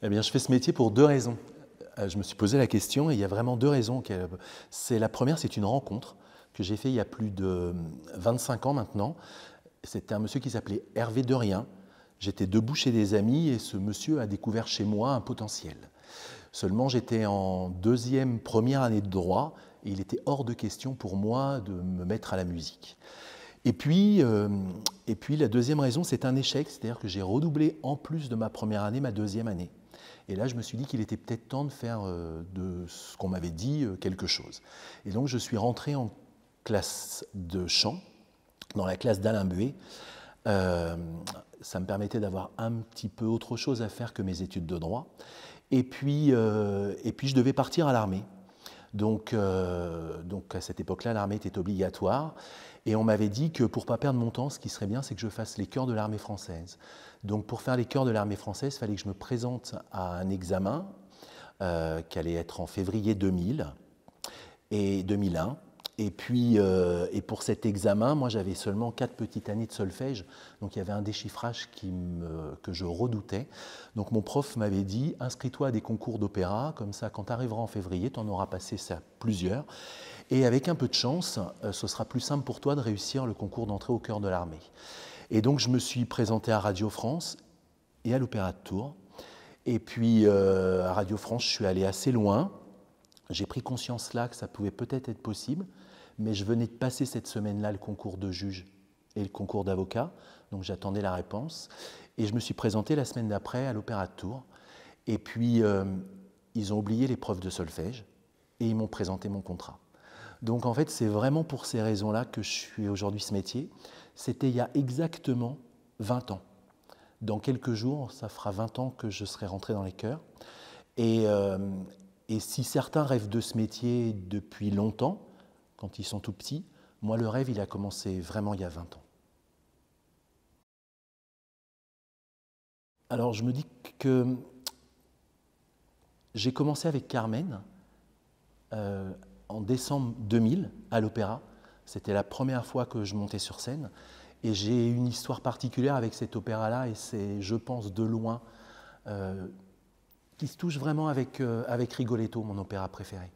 Eh bien, je fais ce métier pour deux raisons. Je me suis posé la question et il y a vraiment deux raisons. La première, c'est une rencontre que j'ai faite il y a plus de 25 ans maintenant. C'était un monsieur qui s'appelait Hervé Derrien. J'étais debout chez des amis et ce monsieur a découvert chez moi un potentiel. Seulement, j'étais en première année de droit et il était hors de question pour moi de me mettre à la musique. Et puis la deuxième raison, c'est un échec, c'est-à-dire que j'ai redoublé en plus de ma première année, ma deuxième année. Et là, je me suis dit qu'il était peut-être temps de faire de ce qu'on m'avait dit quelque chose. Et donc, je suis rentré en classe de chant, dans la classe d'Alain Buet. Ça me permettait d'avoir un petit peu autre chose à faire que mes études de droit. Et puis je devais partir à l'armée. Donc à cette époque-là, l'armée était obligatoire. Et on m'avait dit que pour ne pas perdre mon temps, ce qui serait bien, c'est que je fasse les chœurs de l'armée française. Donc pour faire les chœurs de l'armée française, il fallait que je me présente à un examen qui allait être en février 2000 et 2001. Et pour cet examen, moi j'avais seulement 4 petites années de solfège, donc il y avait un déchiffrage que je redoutais. Donc mon prof m'avait dit, inscris-toi à des concours d'opéra, comme ça quand tu arriveras en février, tu en auras passé ça plusieurs. Et avec un peu de chance, ce sera plus simple pour toi de réussir le concours d'entrée au chœur de l'armée. Et donc je me suis présenté à Radio France et à l'Opéra de Tours. Et puis à Radio France, je suis allé assez loin. J'ai pris conscience là que ça pouvait peut-être être possible, mais je venais de passer cette semaine-là le concours de juge et le concours d'avocat, donc j'attendais la réponse. Et je me suis présenté la semaine d'après à l'Opéra de Tours. Et puis, ils ont oublié l'épreuve de solfège et ils m'ont présenté mon contrat. Donc en fait, c'est vraiment pour ces raisons-là que je suis aujourd'hui ce métier. C'était il y a exactement 20 ans. Dans quelques jours, ça fera 20 ans que je serai rentré dans les chœurs. Et si certains rêvent de ce métier depuis longtemps, quand ils sont tout petits, moi le rêve il a commencé vraiment il y a 20 ans. Alors je me dis que j'ai commencé avec Carmen en décembre 2000 à l'Opéra. C'était la première fois que je montais sur scène et j'ai une histoire particulière avec cet opéra-là et c'est, je pense, de loin qui se touche vraiment avec Rigoletto, mon opéra préféré,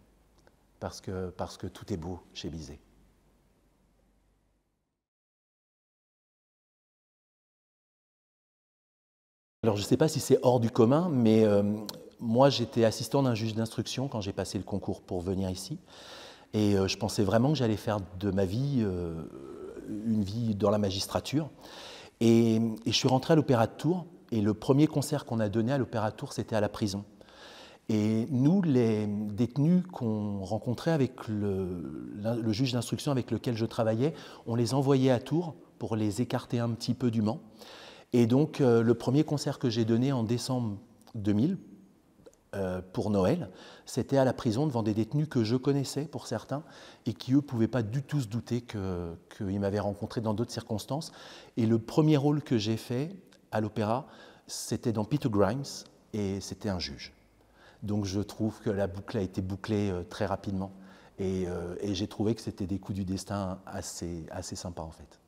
parce que tout est beau chez Bizet. Alors je ne sais pas si c'est hors du commun, mais moi j'étais assistant d'un juge d'instruction quand j'ai passé le concours pour venir ici, et je pensais vraiment que j'allais faire de ma vie une vie dans la magistrature. Et je suis rentré à l'Opéra de Tours, et le premier concert qu'on a donné à l'Opéra de Tours, c'était à la prison. Et nous, les détenus qu'on rencontrait avec le juge d'instruction avec lequel je travaillais, on les envoyait à Tours pour les écarter un petit peu du Mans. Et donc, le premier concert que j'ai donné en décembre 2000, pour Noël, c'était à la prison devant des détenus que je connaissais pour certains et qui, eux, ne pouvaient pas du tout se douter qu'ils m'avaient rencontré dans d'autres circonstances. Et le premier rôle que j'ai fait à l'opéra, c'était dans Peter Grimes et c'était un juge. Donc je trouve que la boucle a été bouclée très rapidement et j'ai trouvé que c'était des coups du destin assez sympas en fait.